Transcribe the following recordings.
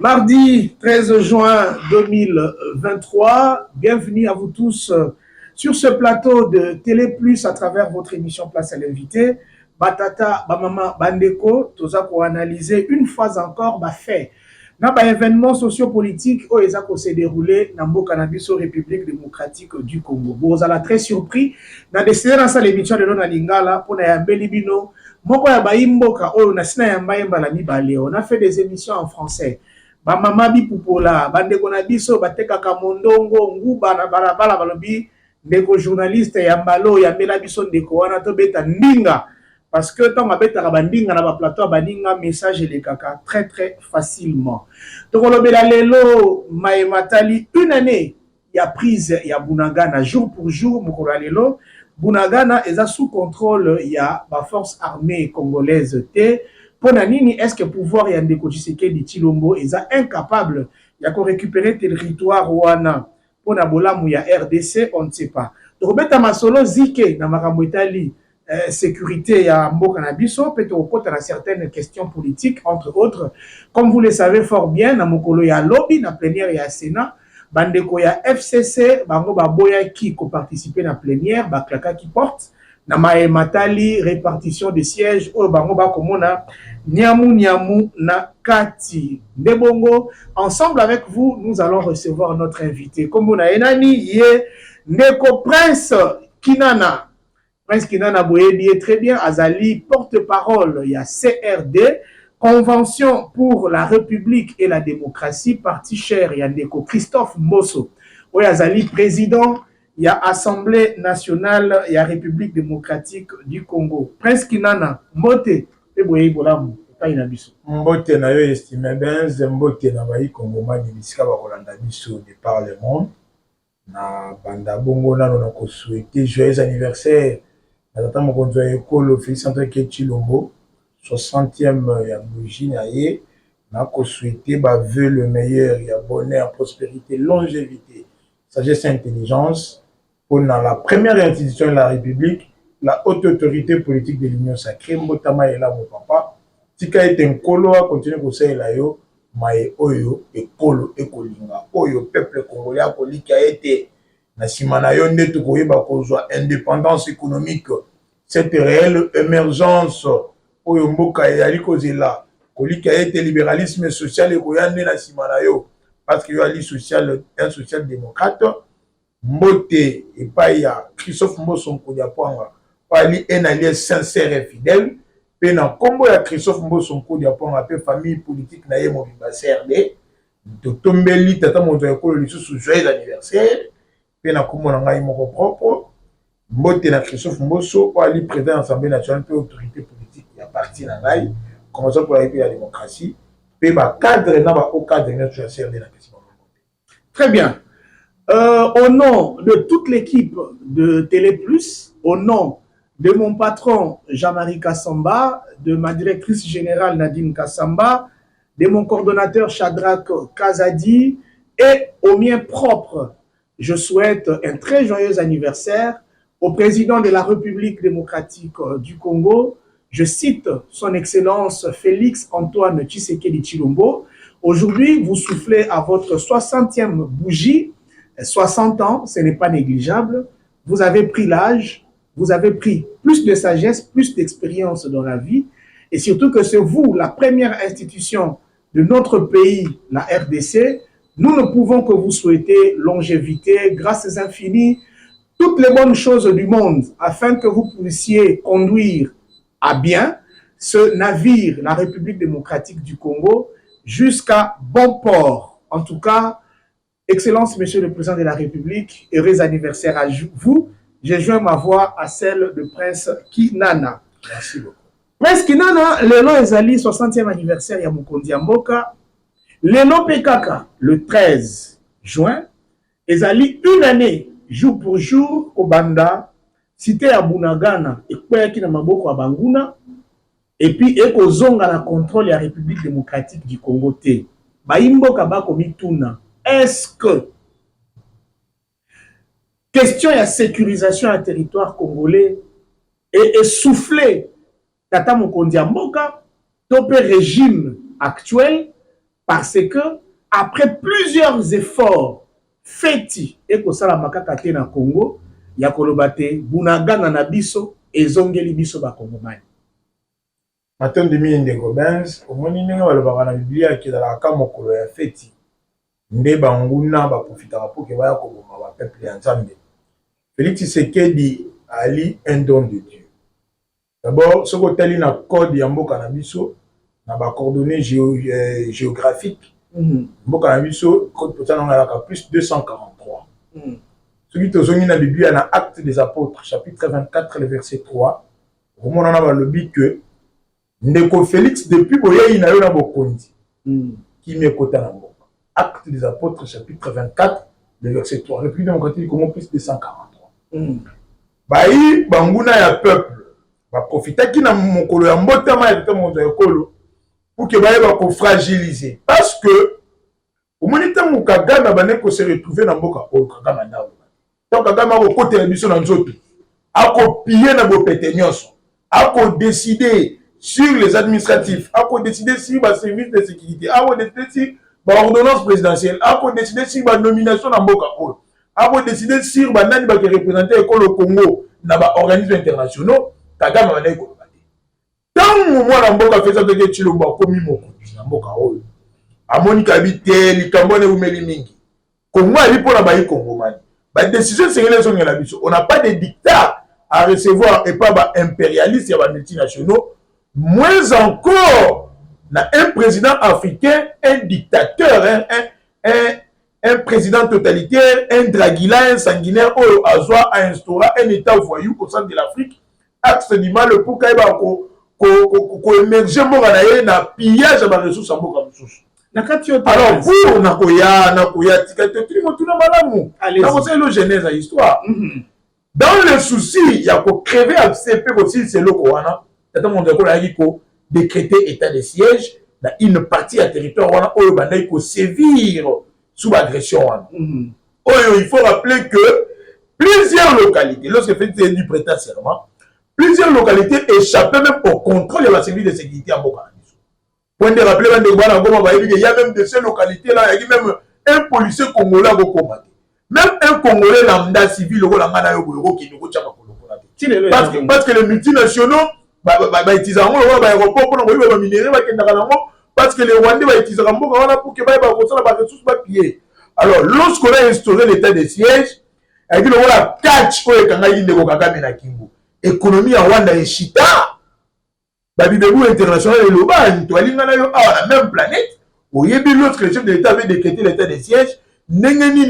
Mardi 13 juin 2023, bienvenue à vous tous sur ce plateau de Télé Plus à travers votre émission Place à l'invité. Batata, Bamama, Bandeko, toza pour analyser une fois encore fait. Dans les événements sociopolitiques où ils ont s'est déroulé dans le Cannabis République démocratique du Congo. Vous allez très surpris dans décider dans cette émission de l'on a lingala pour n'ayambeli bino. Moko ya baimboka oyo na sina ya mbayemba la mibale. On a fait des émissions en français. Bamama bipupola bandeko na biso batekaka mondongo nguba na balabala balobi ndeko journaliste ya mbalo ya mela biso ndeko wana to beta ndinga parce que tant babeta bandinga na ba plateau baninga message les kaka très facilement. Donc on lobela lelo Maïmatali une année ya prise ya Bunagana jour pour jour mokolo lelo Bunagana est sous contrôle ya ba force armée congolaise te. Pour nini, est-ce que le pouvoir y Ndeko Tshisekedi Tshilombo est incapable de récupérer le territoire ouana pour Nabola ya RDC, on ne sait pas. Donc beta masolo zike na makambo itali sécurité ya mboka na biso peut au à certaines questions politiques entre autres, comme vous le savez fort bien na mokolo ya lobby na plénière ya Sénat bandeko ya FCC bango baboya qui ko participer na plénière baklaka qui porte na Maïmatali répartition de sièges au bango ba komona Niamu na kati Ndebongo. Ensemble avec vous, nous allons recevoir notre invité. Comme on a enani, yé Ndeko Prince Kinana. Prince Kinana Boyebi est très bien. Azali, porte-parole, il y a CRD, Convention pour la République et la démocratie, parti cher, il y a Ndeko Christophe Mbosso. Oui, Azali, président, il y a Assemblée nationale, il y a République démocratique du Congo. Prince Kinana, Mbote. Mbote na yo estime benze mbote na bayi kongomani bisika bakolanda biso de par le monde na banda bongo nano na ko souhaiter joyeux anniversaire na tata mokonzo ya ekolo Félix Antoine Tshilombo 60e ya bougie na ye na ko souhaiter ba vœu le meilleur ya bonheur prospérité longévité sagesse et intelligence pour la première institution de la République, la haute autorité politique de l'Union sacrée, Mbotama et là, mon papa, tika est un colo à continuer pour ça et là, yo, maé oyo, et colo, et kolinga, oyo, peuple congolais, koli qui a été, na simana yo, ndetu koyeba kozwa indépendance économique, cette réelle émergence, oyo, mboka et ali kozela, koli qui a été libéralisme social et koyande na simana yo, parce que yo ali social, un social-démocrate, Mbote et Paya, Christophe Mbosso Nkodiapwanga, Pali un allié sincère et fidèle, Pena Kombo ya Christophe Mbosso Nkodiapwanga, pe famille politique na ye Mobimba CRD, Totombeli, tata moto ya kolo lisusu joyeux anniversaire, Pena Kombo na ngai moko propre, Mbote na Christophe Mbosso, Pali président de l'Assemblée nationale, pe autorité politique ya parti na ngai, comme ça pour la République de la démocratie, pe ba cadre na ba au cadre na CRD na question. Très bien. Au nom de toute l'équipe de Télé Plus, au nom de mon patron Jean-Marie Kassamba, de ma directrice générale Nadine Kassamba, de mon coordonnateur Shadrach Kazadi et au mien propre, je souhaite un très joyeux anniversaire au président de la République démocratique du Congo. Je cite son Excellence Félix Antoine Tshisekedi Tshilombo. Aujourd'hui, vous soufflez à votre 60e bougie. 60 ans, ce n'est pas négligeable. Vous avez pris l'âge, vous avez pris plus de sagesse, plus d'expérience dans la vie. Et surtout que c'est vous, la première institution de notre pays, la RDC. Nous ne pouvons que vous souhaiter longévité, grâces infinies, toutes les bonnes choses du monde, afin que vous puissiez conduire à bien ce navire, la République démocratique du Congo, jusqu'à bon port. En tout cas, Excellence, Monsieur le Président de la République, heureux anniversaire à vous. J'ai joint ma voix à celle de Prince Kinana. Merci beaucoup. Prince Kinana, lelo ezali 60e anniversaire ya Mokonzi ya Mboka. Lelo Pekaka, le 13 juin, ezali une année, jour pour jour, Kobanda, cité ya Bunagana, ekweyaki na maboko ya Banguna, et puis ekozonga na contrôle ya République démocratique du Congo te. Baimboka bako mituna. Est-ce que question de sécurisation du territoire congolais est essoufflée Tata Mokonzi ya Mboka, top régime actuel parce que après plusieurs efforts faits et que ça la makaka te na Congo ya kolobate bunagana na biso ezongeli biso ba Kongomani. Matin de ndeko Benz omoni ndenge balobaka na Biblia akezalaka mokolo ya feti nde banguna baprofitaka mpo ke baya koboma bapeuple ya Nzambe. Félix Tshisekedi ali un don de Dieu. D'abord soki otali na code ya mboka na biso na bacoordonnées géographiques mboka na biso code postal nalaka plus 243. Soki tozongi na Biblia na Actes des Apôtres chapitre 24 le verset 3 omona na balobi que ndeko Félix depuis boyei na yo na bokonzi qui mekota na mboka. Actes des Apôtres chapitre 24 le verset 3. République démocratique du Congo plus 243. Bayi banguna ya peuple ba profitaki na mokolo ya mbotama ya moto ya kolo pour que baye ba ko fragiliser parce que au monita mu Kagame bane ko se retrouver na mboka o Kagame ndawo. Donc Kagame ko kotela biso na nzoto. Ako piller na bo pete nyonso. Ako décider sur les administratifs, ako décider sur ba service de sécurité, ako décider sur ba ordonnance présidentielle, ako décider sur ba nomination na mboka o. Ako décider sur ba nani ba ke représenter école Congo na ba organismes internationaux. Kagame bane ko bati. Tant mwana mboka feza de Chilomba komi mokonzi na mboka oyo. Amoni kabite likambone umeli mingi. Kongo ali pona ba Kongomani. Ba décision sengele zonga la biso. On n'a pas de dictat à recevoir et pas ba impérialiste ya ba multinationaux. Moins encore na un président africain, un dictateur, un président totalitaire, un draguila, un sanguinaire oyo azwa a instaura un état voyou au centre de l'Afrique. Axe du mal pour qu'il y ait émerger na pillage de ressources en boka ressources. Alors pour nakoya tikate tout le monde na malamu. Na ko le genèse à histoire. Dans le souci, il y a ko crever à CP aussi c'est le wana. Tata mon ko la ko décréter état de siège dans une partie à territoire wana oyo bandai ko sévir sous agression wana. Oyo il faut rappeler que plusieurs localités lorsque fait du prêter serment plusieurs localités échappaient même au contrôle de la sécurité de sécurité à Boka. Point de rappeler, il y a même de ces localités-là, il y a même un policier congolais qui combattre. Même un Congolais lambda civil, parce que les multinationaux, ils parce que les Rwandais utilisent pour que les ressources soient pillées. Alors, lorsqu'on a instauré l'état de siège, il dit voilà, catch économie à Rwanda et Chita, Babibou international et Loban, tu as la même planète, où il y a l'autre chef de l'État avait décrété l'état de siège, l'économie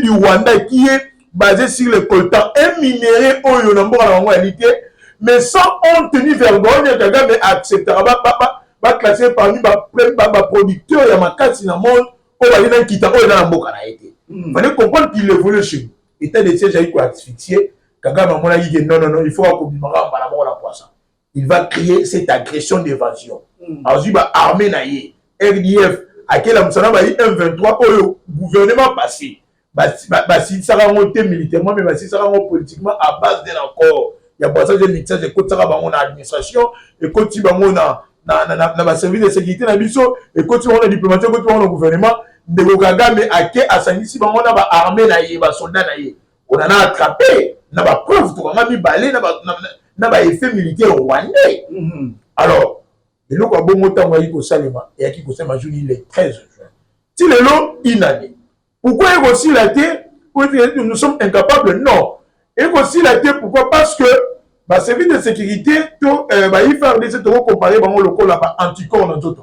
du Rwanda qui est basée sur le coltan, un minerai où il y a en réalité, mais sans honte ni vergogne, Kagame acceptera pas classer parmi les producteurs, il y a ma casse dans le monde, où il y a un qui t'a dans la boca. Il fallait comprendre qu'il évolue chez nous. L'état de siège a été asphyxié. Kagame a dit non, il faut la poisson. Il va créer cette agression d'évasion. Alors, il va armer naïe. RDF, à quel moment M23, le gouvernement passé. Si ça va monter militairement, mais si ça va monter politiquement, à base d'un accord. Il y a pas ça de mixage, et quand ça va dans l'administration, et quand tu vas dans le service de sécurité, et quand tu vas dans la diplomatie, quand tu vas dans le gouvernement, de Kagame, à quel moment si on va armer naïe, soldat naïe. On en a attrapé. Na ba preuve to nga mi balé na ba effet militaire rwandais. Alors, le ko bongo tango yiko salema et qui ko sema jour le 13 juin. Si le long inane. Pourquoi il aussi la terre? Nous sommes incapables non. Et aussi la terre pourquoi? Parce que ba service de sécurité to ba y faire des to comparer ba le col là anticorps dans tout.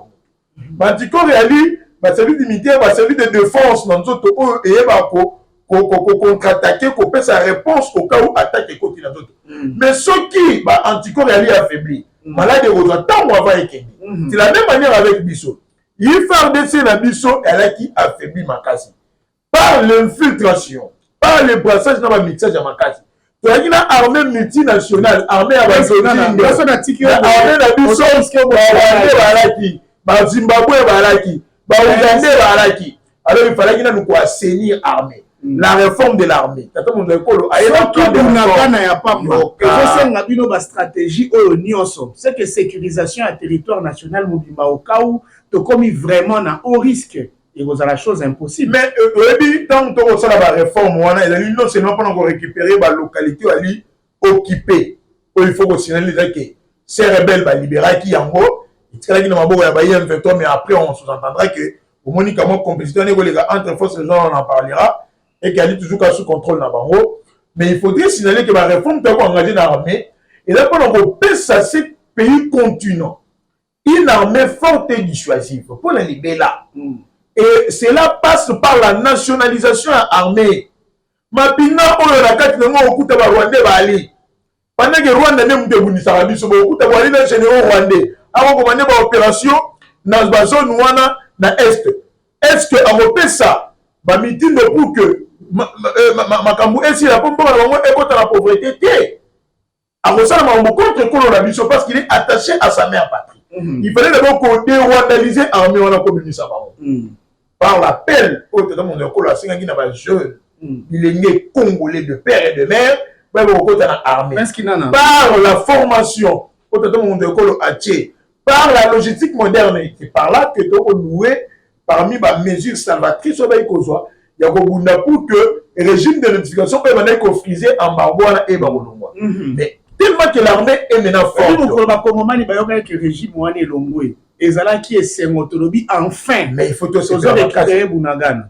Ba anticorps réali ba service militaire ba service de défense dans tout et ba ko contre-attaquer, qu'on peut sa réponse au cas où attaque et continue d'autres. Mais ceux qui, anticorps est affaibli, malade aux temps, on va équilibrer. C'est la même manière avec Bissot. Il fait descendre la Bissot, elle a qui affaiblit Makasi. Par l'infiltration, par le brassage dans le mixage de Makasi. Tu as une armée multinationale, armée à Zimbabwe, alors il fallait qu'il nous assainir l'armée. La réforme de l'armée. Stratégie c'est que sécurisation à territoire national mobimba au cas où tokomi vraiment na haut risque et vous avez la chose impossible. Mais oui, tant que ça la réforme, il non seulement pendant qu'on récupérer la localité ali occupée, il faut qu'on signale que ces rebelles va libérer qui en gros, il y a qui n'a pas M23, mais après on sous-entendra que au moins comment complicité entre forces les gens on en parlera et qu'il y a toujours sous contrôle dans Bango. Mais il faudrait signaler que la réforme peut engager dans l'armée et là pendant qu'on peut ça ces pays continents une armée forte et dissuasive pour la libérer là. Et cela passe par la nationalisation armée. Mapina oyo na kati na ngo okuta ba Rwanda bali. Pendant que Rwanda ne mutebunisa babiso ba okuta bali na général rwandais. Avant ko mane ba opération na ba zone wana na est. Est-ce que a ça ba meeting pour que makambu esi la pomba ba ngo ekota la pauvreté té. A ça ma contre kolona biso parce qu'il est attaché à sa mère patrie. Il fallait d'abord qu'on dérwandaliser armée wana communiste ba. Par l'appel au temps mon école à Singa qui n'a pas jeune il est né congolais de père et de mère armée par la formation au temps mon école à par la logistique moderne et par là que tu as noué parmi les mesures salvatrices au pays kozoa il y a pour que le régime de notification peut maintenant friser en barboana et barolongwa mais tellement que l'armée est maintenant forte le régime wana elongwe ezala qui est sengotolobi enfin mais il faut que ce soit récupérer Bunagana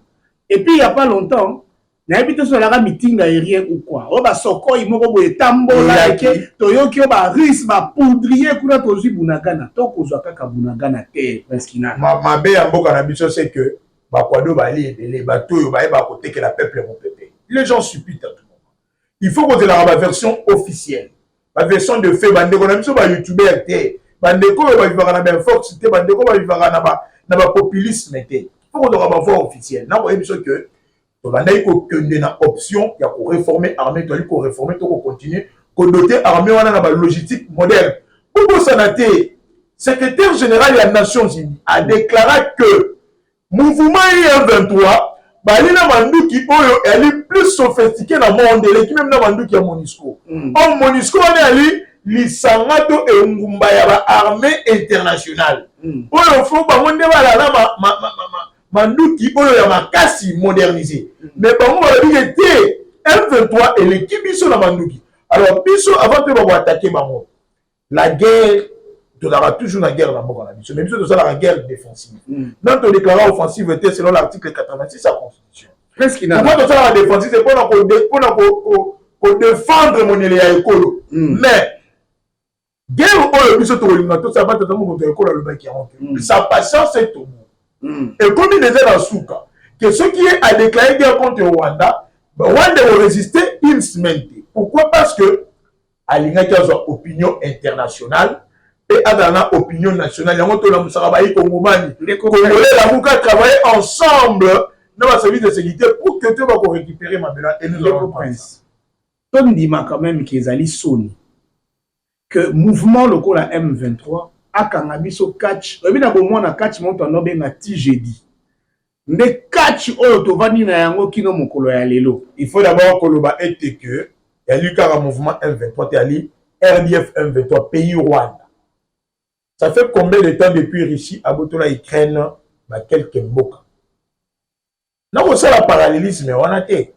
et puis il y a pas longtemps na habité sur la meeting aérien ou quoi o ba soko imoko boye tambola ke toyoki o ba risque ba poudrier kuna tozi Bunagana to kozwa kaka Bunagana te preskina mabe ya mboka na biso c'est que ba kwado bali ebele bato yo ba côté que la peuple vont péter les gens supputent à tout moment il faut que la version officielle la version de fait bande ko na biso ba youtubeur te bandeko ba vivaka na ben force te bandeko ba vivaka na ba populisme te faut qu'on aura voix officielle na ko ebiso que to bandai ko kende na option ya ko réformer armée to ko réformer to ko continuer ko doter armée wana na ba logistique moderne pour santé secrétaire général des Nations Unies a déclaré que mouvement IM23 bali na manduki oyo elle plus sophistiqué na monde l'équipe même na manduki ya MONUSCO on MONUSCO on ali lisangato e ngumba ya ba armée internationale oyo fo ba monde bala na manduki oyo ya makasi modernisé mais bango ba bi té M23 et l'équipe biso na manduki alors biso avant de ba attaquer bango la guerre tu auras toujours la guerre dans le monde mais biso to ça la guerre défensive non to déclarer offensive était selon l'article 86 de la constitution presque il pourquoi to ça la défensive c'est pour défendre mon élé ya ekolo mais guerre oyo biso to linga to ça ba to mo ko ekolo le baki en sa patience est au bout et comme il disait dans Souka que ce qui est à déclarer guerre contre Rwanda Rwanda va résister une semaine pourquoi parce que à linga qui a opinion internationale et à la opinion nationale yango to la musaka yi kongomani les congolais la muka travailler ensemble dans le service de sécurité pour que tu vas récupérer ma belle et nous avons prince Tom Dima quand même qui est Sony que mouvement local à M23 a kangabiso catch et bien bon na catch monto no benga TGD mais catch oyo to vani na yango kino mokolo ya lelo il faut d'abord koloba ete que ya lukara mouvement M23 te ali RDF M23 pays Rwanda. Ça fait combien de temps depuis Russie à Botola Ukraine bah quelques mboka. Non ça la parallélisme on a été.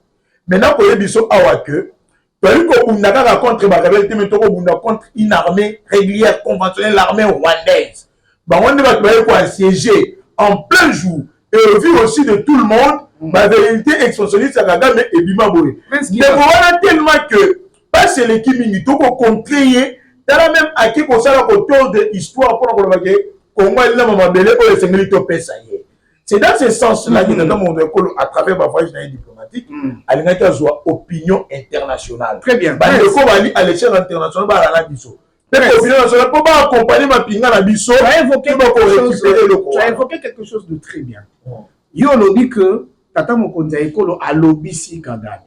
Maintenant pour les biso awa que Tandis qu'on a contre la rebelle, mais on a contre une armée régulière, conventionnelle, l'armée rwandaise. Bah, on va assiéger en plein jour et au vu aussi de tout le monde, la vérité expansionniste à Kagame et Bimaboé. Mais voilà tellement que, pas c'est l'équipe minito qu'on contrer, dans la même acquis qu'on s'est autour de l'histoire pour qu'on va dire, qu'on va aller dans belé pour les sécurités ça y est. C'est dans ce sens-là que dans mon école, à travers ma voyage diplomatique, à l'intérieur opinion internationale. Très bien. À l'échelle internationale, à la biso. L'opinion nationale, pour pas accompagner ma pinga à biso, tu as évoqué quelque chose de très bien. Yo lobby que Tata Mokonza Ekolo a lobby si Kagame.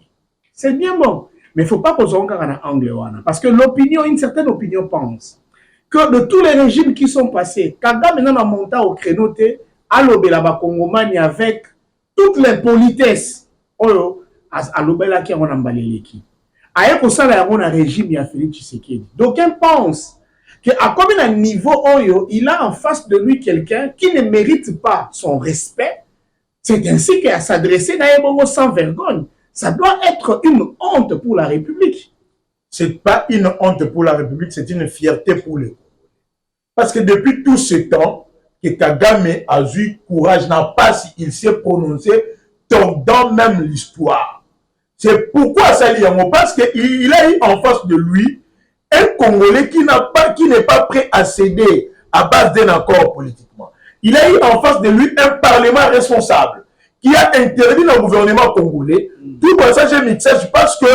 C'est bien bon, mais il ne faut pas poser encore un angle parce que l'opinion, une certaine opinion pense que de tous les régimes qui sont passés, Kagame n'a monté au créneau à l'obéla Congomani avec toute l'impolitesse. À l'obéla qui a un embalé l'équipe. Aïe, pour ça, il y a un régime, il y a Félix Tshisekedi. D'aucuns pensent que à combien de niveau Oyo, il a en face de lui quelqu'un qui ne mérite pas son respect. C'est ainsi qu'à s'adresser à sans vergogne. Ça doit être une honte pour la République. C'est pas une honte pour la République, c'est une fierté pour les Congolais. Parce que depuis tout ce temps, que Kagame a eu courage, n'a pas s'il s'est prononcé, tordant même l'histoire. C'est pourquoi ça dit parce qu'il a eu en face de lui un Congolais qui n'est pas prêt à céder à base d'un accord politiquement. Il a eu en face de lui un parlement responsable qui a interdit le gouvernement congolais. Tout pour ça, j'ai mis ça, je pense que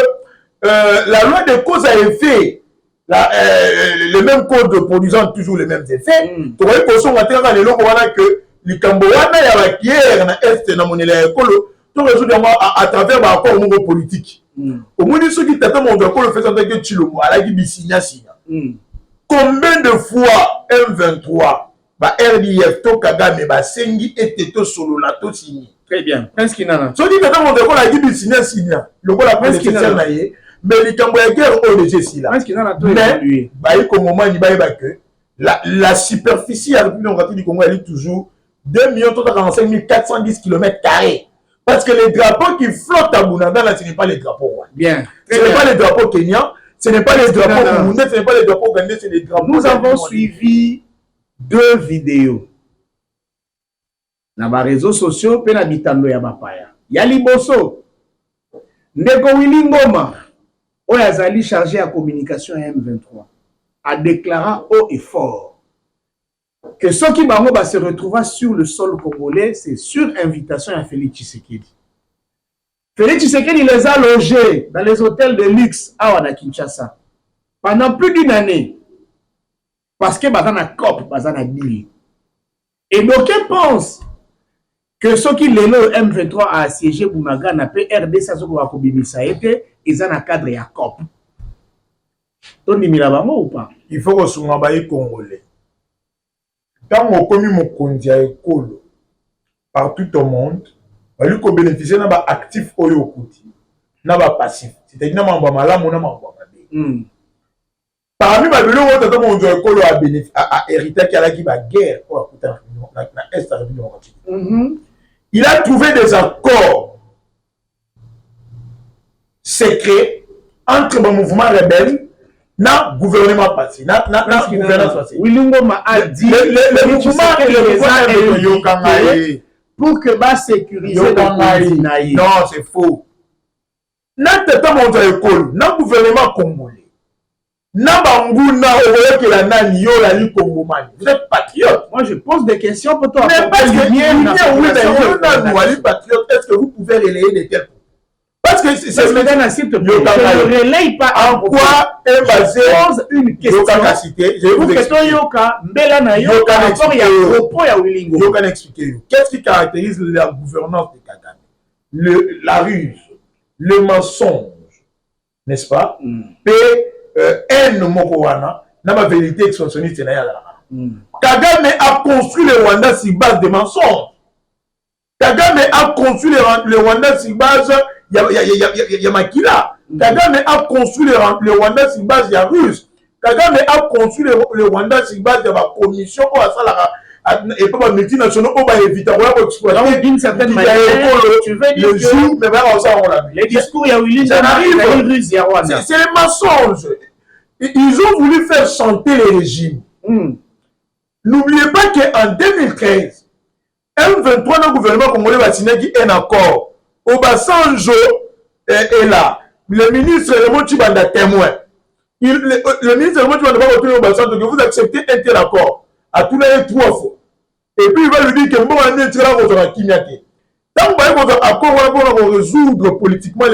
la loi de cause à effet, le même code produisant toujours les mêmes effets. Tu vois que son intérêt les lois voilà que les Cambodgiens y a la guerre na est na monnaie écolo tout résoudre à travers un accord politique. Au moins ceux qui t'attendent mon accord le faisant que tu le vois là qui bisinya signa. Combien de fois M23 ba RDF to Kagame ba sengi et to solo la to signé. Très bien. Prince Kinana. So dit t'attends mon accord là qui bisinya signa. Le quoi la Prince Kinana na yé. Mais les Cambodgiens guerre au léger si là. Mais bah il comme moment ni bah que la superficie à la République démocratique du Congo elle est toujours 2 45 410 km². Parce que les drapeaux qui flottent à Bounanda là ce n'est pas les drapeaux. Bien. Ce n'est pas les drapeaux kenyans, ce n'est pas les drapeaux burundais, ce n'est pas les drapeaux ghanais, c'est les drapeaux. Nous avons suivi 2 vidéos. Dans les réseaux sociaux, pe na bitando ya bapaya. Ya liboso. Ndeko Willy Ngoma Oyazali chargé à communication à M23 a déclaré haut et fort que ceux qui va se retrouver sur le sol congolais, c'est sur invitation à Félix Tshisekedi. Félix Tshisekedi les a logés dans les hôtels de luxe à Kinshasa pendant plus d'une année parce que bazana COP, bazana deal. Et d'aucuns pensent que ceux qui les M23 a assiégé Bounaga n'a pas RDC à Kobimisa été ils ont un cadre à COP. Ou pas? Il faut que ce soit congolais. Quand on commis mon condia école partout au monde, il faut bénéficier d'un actif oyo kuti, d'un passif. C'est-à-dire d'un membre malade, d'un membre malade. Parmi les gens qui ont mon école à hérité qui a la guerre, il a trouvé des accords secrets entre le mouvement rebelle et le gouvernement passé. Willy Ngoma a dit le mouvement pour que va sécuriser le non, c'est faux. N'importe mon école, le gouvernement congolais, Nabanguna que la nani yo la li congomani. Vous êtes patriote. Moi je pose des questions pour toi. Mais parce que patriote, est-ce que vous pouvez relayer des tels? Parce que c'est le gars s'il te plaît. Je ne relaye pas. En quoi est basé une question? Je vais vous expliquer. Je vais expliquer. Qu'est-ce qui caractérise la gouvernance de Kagame? La ruse, le mensonge, n'est-ce pas? Haine Mokowana, n'a pas vérité expansionniste. Kagame a construit le Rwanda sur base de mensonges. Kagame a construit le Rwanda sur base de Makila. Kagame a construit le Rwanda sur base de Russe. Kagame a construit le Rwanda sur base de la commission et pas multinationaux pour éviter de d'une certaine manière. Tu veux dire le jour, mais les discours, il y a eu c'est les mensonges. Ils ont voulu faire chanter les régimes. N'oubliez pas qu'en 2013, M23 dans le gouvernement congolais va signer un accord. Obasanjo est là. Le ministre Raymond Tshibanda témoin. Le ministre Raymond Tshibanda va retourner au Obasanjo que vous acceptez un tel accord. À tous les 3 fois. Et puis il va lui dire que bon, on est là contre la Kinyate. Tant que vous avez un accord pour résoudre politiquement,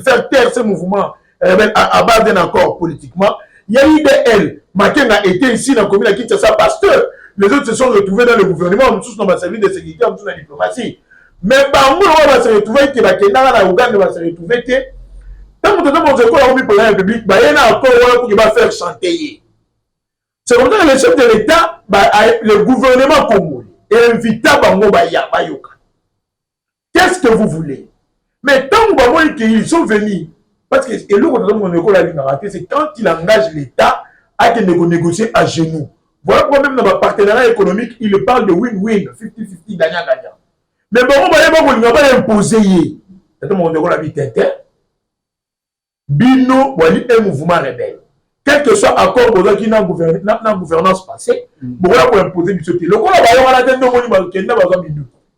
faire taire ce mouvement à base d'un accord politiquement, il y a eu des L. Makenga a été ici dans la commune à Kinshasa pasteur. Les autres se sont retrouvés dans le gouvernement, nous tous dans le service de sécurité, nous tous dans la diplomatie. Mais par nous, on va se retrouver que la Ouganda va se retrouver que tant que nous avons un pour la République, il y a un accord qui va faire chanter. C'est comme ça que le chef de l'État, le gouvernement congolais, est invité à Bayoka. Qu'est-ce que vous voulez? Mais tant qu'ils sont venus, parce que c'est quand il engage l'État a qui négocier à genoux. Voilà pourquoi même dans le partenariat économique, il parle de win-win, 50-50, gagnant-gagnant. Mais bon, on va imposer. On va imposer. Bino, wali un mouvement rebelle. Quel que soit accord qui n'a gouvernance passée, on va imposer du sauté. Le coup, on va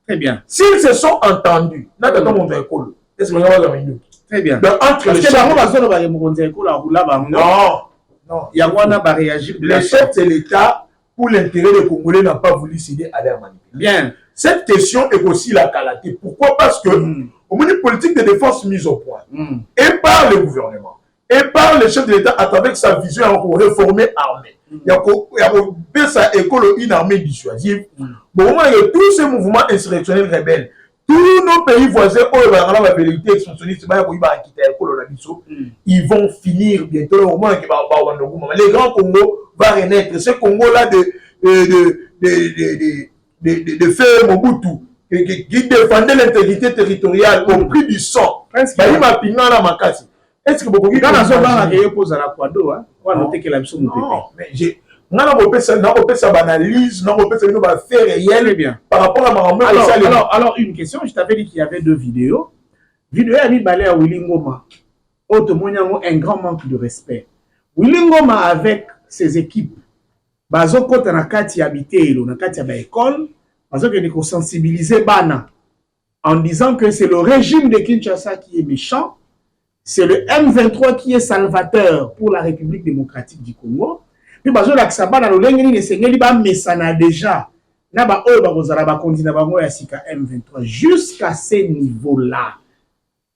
très bien. S'ils se sont entendus, très bien. Donc, entre les chefs de l'État, pour l'intérêt des Congolais, n'a pas voulu céder à leur manipulation. Bien. Cette question est aussi la qualité. Pourquoi? Parce que au moins une politique de défense mise au point, et par le gouvernement, et par le chef de l'État à travers sa vision pour réformer l'armée. Il y a sa école une armée dissuasive. Bon, il y a tous ces mouvements insurrectionnels rebelles. Tous nos pays voisins, la vérité expansionniste, ils vont finir bientôt au moins les grands Congo va renaître. Ce Congo-là de faire Mobutu, qui défendait l'intégrité territoriale au prix du sang. Est-ce que vous pouvez alors, une question, je t'avais dit qu'il y avait 2 vidéos. Vidéo à Balé à Willy Ngoma. Un grand manque de respect. Willy Ngoma avec ses équipes, bazo kota na kati habité, na kati ya école, bazo que nous sensibiliser bana en disant que c'est le régime de Kinshasa qui est méchant, c'est le M23 qui est salvateur pour la République démocratique du Congo. Puis bazo la ksaba na lolenge ni sengeli ba mesana déjà. Na ba oyo ba kozala ba continue bango ya sika M23 jusqu'à ce niveau-là.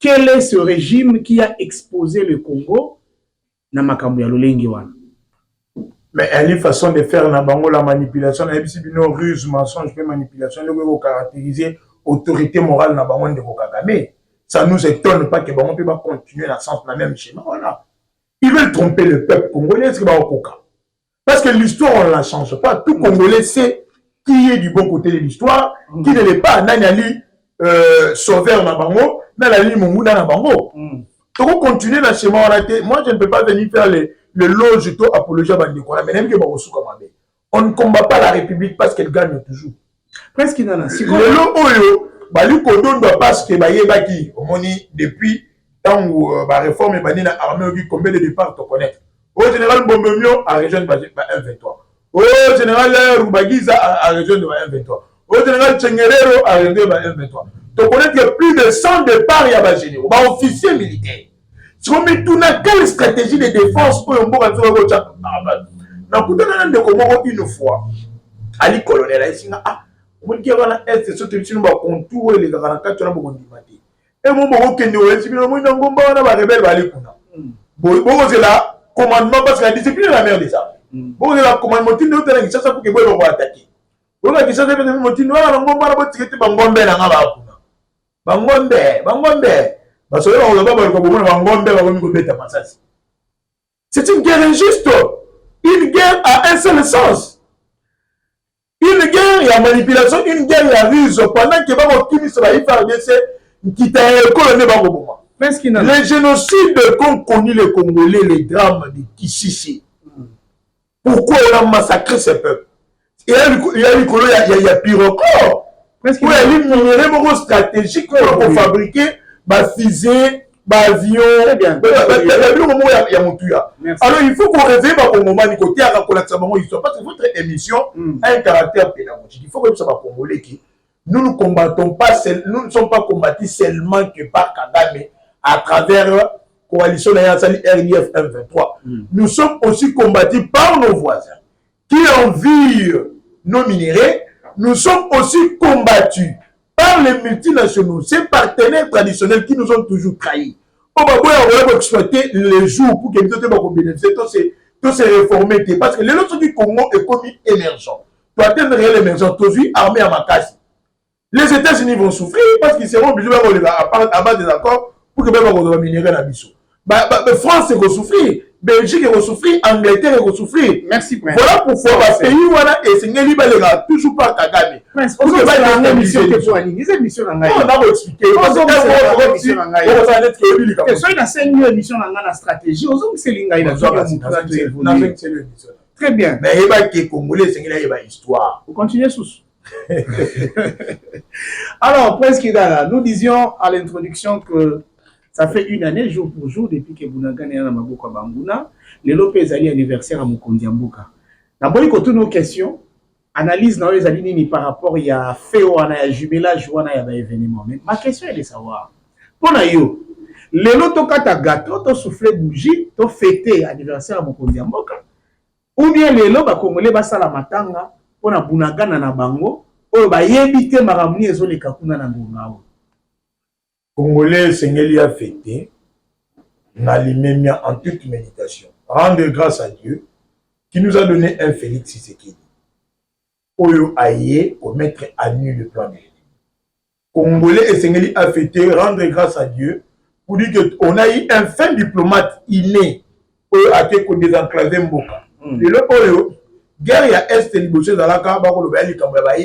Quel est ce régime qui a exposé le Congo na makambo ya lolenge wana? Mais il y a une façon de faire la manipulation, il y a une ruse, mensonge, manipulation, il faut caractériser l'autorité morale de Kagame. Ça ne nous étonne pas que Bango peut continuer dans le sens de la même schéma. Voilà. Ils veulent tromper le peuple congolais, parce que l'histoire, on ne la change pas. Tout Congolais sait qui est du bon côté de l'histoire, qui ne l'est pas. Nanyali sauveur na Bango, Nanyali Munguna na Bango. Donc, continuer dans ce schéma. Moi, je ne peux pas venir faire le loge apologie à Bandekona, mais même que on ne combat pas la République parce qu'elle gagne toujours. Presque il y en a. Le lot oyo, Bali Kodon doit pas ce que Bayebaki, au moni depuis tant où la réforme est bannie dans l'armée, combien de départs tu connais. Au général Bombemio, à la région de 1-23. Au général Rubagiza, à la région de 1-23. Au général Tchengerero, à la région de 1-23. Tu connais qu'il y a plus de 100 départs, il y a des généraux, des officiers militaires. Si on met tout dans quelle stratégie de défense pour un bon une fois, Ali colonel, on dit qu'on a un contour et les grands quatre on a beaucoup d'imité. Et mon bon Kenyo, si on a un bon rebelle, bon c'est là commandement parce que la discipline est la mère des armes. Bon c'est là commandement qui nous donne ça pour que vous attaquer. Bon là qui ça fait mon tino là on va pas tirer bangombe na ngaba bangombe. C'est une guerre injuste. Une guerre a un seul sens. Une guerre, il y a manipulation, une guerre, il y a ruse. Pendant que les génocides qu'ont connu les Congolais, les drames de Kisisi. Pourquoi on a massacré ces peuples? Il y a pire encore. Il y a une minerai stratégique pour fabriquer fusée, avion, alors il faut qu'on réveille au moment du côté à la histoire parce que votre émission a un caractère pédagogique. Il faut que ça va Congolais qui nous ne combattons pas, nous ne sommes pas combattus seulement que par Kagame à travers la coalition de RDF M23. Nous sommes aussi combattus par nos voisins qui envient nos minéraux. Nous sommes aussi combattus par les multinationaux, ces partenaires traditionnels qui nous ont toujours trahis. On va exploiter les jours pour que nous bénéficier de tous ces réformés. Parce que les autres du Congo est comme émergent. Pour atteindre l'émergence, aujourd'hui, armée à Makassi. Les États-Unis vont souffrir parce qu'ils seront obligés à base des accords pour que nous va minérer la mission. France va souffrir, Belgique va souffrir, Angleterre va souffrir. Merci. Voilà pourquoi les pays et c'est toujours pas Kagame. Prince, on va faire une mission que pour une émission dans on va expliquer. on a 5 émissions dans la stratégie. On a très bien. Mais il va que Congolais, c'est une histoire. Vous continuez sous. Alors, Prince Kidala, nous disions à l'introduction que ça fait une année, jour pour jour, depuis que Bounagan est dans Maboko Banguna, les Lopez Ali anniversaire à Mukondi Mboka. D'abord, il y a toutes nos questions. Analyse dans les alignes par rapport, il y a fait ou il y a jumelage ou il y a événement. Mais ma question est de savoir, pour nous, les lotos kata gâteau, to souffler bougie, to fêter anniversaire à Mukondi Mboka, ou bien les lotos congolais basa la matanga, pour na Bounagan na bango, ou ba yebite maramni ezo le kakuna na ngongao. Congolais, Seigneur a fêté, n'a l'immédiat en toute méditation. Rendre grâce à Dieu qui nous a donné un Félix Tshisekedi. Oyo aïe pour mettre à nu le plan de l'ennemi. Congolais et Seigneur a fêté, rendre grâce à Dieu pour dire qu'on a eu un fin diplomate inné pour désenclaver Mboka. Et le Oyo, guerre ya Est et Liboché Zalaka, Bako le Bayi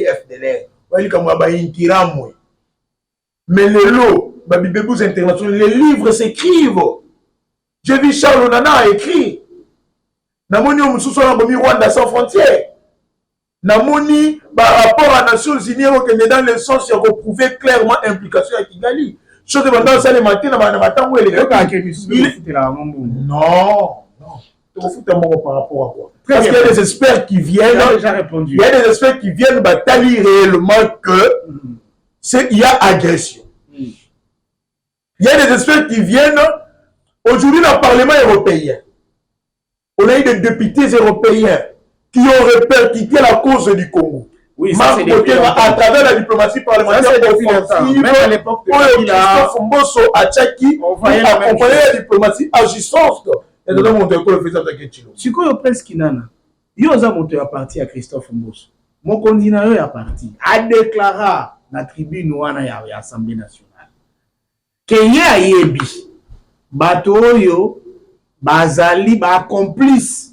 FDLR, Bayi Bayi Kiramwe. Mais les lots, Babibébous internationaux, les livres s'écrivent. J'ai vu Charles Onana écrit. Namoni Omususola Bomi Rwanda sans frontières. Namoni, par rapport à Nations Unies, qui est dans le sens de reprouver clairement l'implication à Kigali. Chose de maintenant, ça les matins, dans matin où elle est. Non, non. Tu fous par rapport à quoi? Parce qu'il y a des experts qui viennent. Il y a des experts qui viennent batailler réellement que il y a agression. Il y a des experts qui viennent. Aujourd'hui, dans le Parlement européen, on a eu des députés européens qui ont répercuté la cause du Congo. Oui, ça c'est à travers la diplomatie parlementaire. Même à l'époque de Christophe Mbosso à Tchaki, pour accompagner la diplomatie agissante. Et nous avons montré le faisant avec Chilo. Si vous avez Prince Kinana, vous avez monté à partir à Christophe Mbosso. Mon candidat est parti. A déclaré la tribune ou à l'Assemblée nationale. Qu'il y a yebi. Batoyo, bazali, ba complice.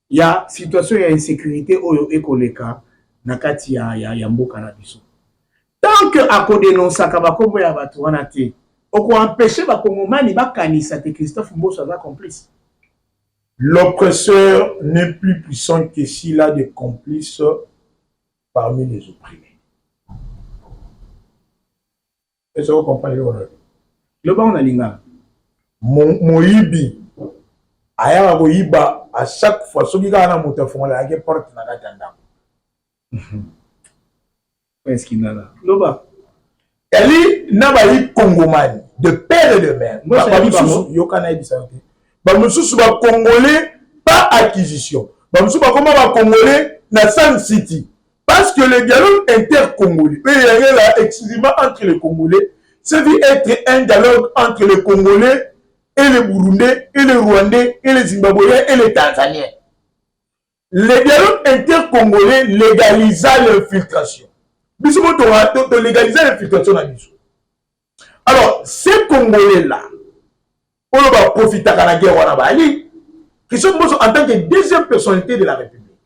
Il y a situation d'insécurité oyo ekoleka nakati ya mboka na biso. Tant que ako dénonce kabakombo ya bato wana te, oko empêcher ba kongomani ba kanisa te Christophe Mbosso va complice. L'oppresseur n'est plus puissant que s'il a des complices parmi les opprimés. Est-ce que vous comprenez le ba on a linga Moïbi aya koyiba à chaque fois soki kaka na moto afongola yake porte na kati ya ndako. Est-ce qu'il nana loba eli na bayi kongomani de père et de mère bamususu yokana yebisa te bamususu ba congolais pas acquisition bamususu bakoma ba congolais na San City parce que le dialogue intercongolais là exclusivement entre les Congolais ça veut être un dialogue entre les Congolais et les Burundais, et les Rwandais, et les Zimbabwéens, et les Tanzaniens. Le dialogue intercongolais légalisa l'infiltration. Bisous, tu légaliser l'infiltration dans Bissou. Alors, ces Congolais-là, on va profiter de la guerre, qui sont en tant que deuxième personnalité de la République.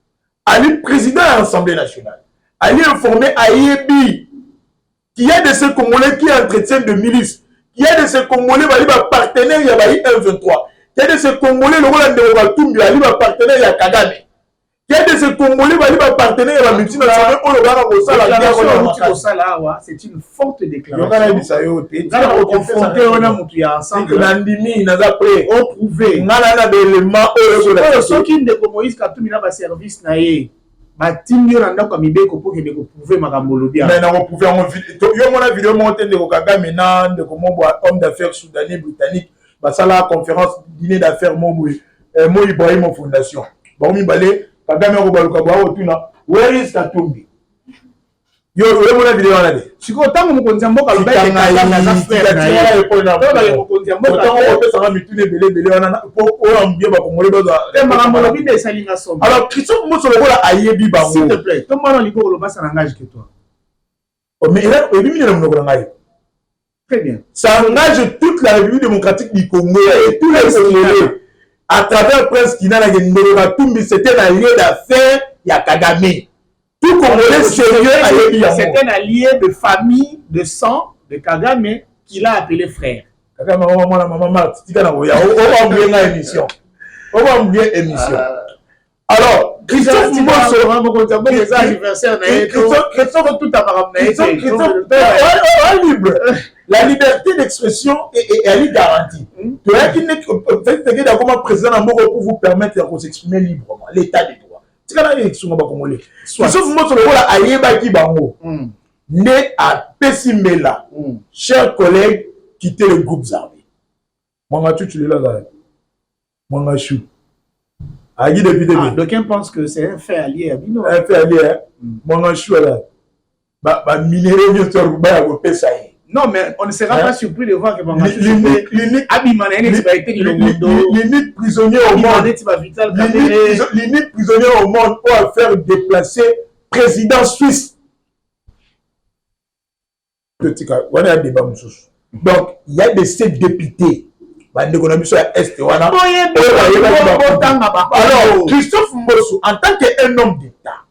Ali, président de l'Assemblée nationale, Ali informé à Yebi qu'il y a de ces Congolais qui entretiennent de milices. Il y a de ces Congolais qui sont partenaires, il y a M23. Il y a de ces Congolais qui sont partenaires, il y a Kagame. Il y a de ces Congolais qui sont partenaires, il y a multinationales. C'est une forte déclaration. Batinyo randa kwa mibeko pour que de prouver makambolodia. Mais na prouver en vidéo. Yo mona vidéo monté de Kagame na de comment homme d'affaires soudanais britannique ba sala conférence dîner d'affaires Mo Ibrahim Fondation. Ba mi balé Kagame ko baluka ba otuna where is Katumbi. Yo mona vidéo wana de. Siko tango mokonzi mboka lobete kanga za faire na ye. Toba mokonzi mboka tango ko pesa mitune belé wana po o ambie ba kongolé ba za makambo bide salinga somba. Alors Christophe Mbosso lokola ayebi bango. S'il te plaît, ton mano liko lo basa engage que toi. Oh mais là ebi mina monoko ngai. Très bien. Ça engage toute la République démocratique du Congo et tous les Congolais à travers Prince Kinana Ngendoro Katumbi, c'était un lieu d'affaires ya Kagame. Tout Congolais sérieux, c'est un allié de famille, de sang, de Kagame, qu'il a appelé frère. Kagame, maman, émission. Alors, Christophe libre. La liberté d'expression est garantie. Tu vois qu'il n'est que président pour vous permettre de vous exprimer librement. L'état des droits. C'est quand même l'élection congolais. Christophe Mbosso a yebaki bango. Né à Pessimela. Chers collègues, quittez les groupes armés. Moi, tu l'es là. Moi, je suis. D'aucuns pensent que c'est un fait allié à Bino. Un fait allié, hein? Moi, je suis là. Non, mais on ne sera pas surpris de voir que l'unique prisonnier au monde, l'unique prisonnier au monde pour faire déplacer président suisse. Donc, il y a des 7 députés. Alors, Christophe Mbosso, en tant qu'un homme d'État,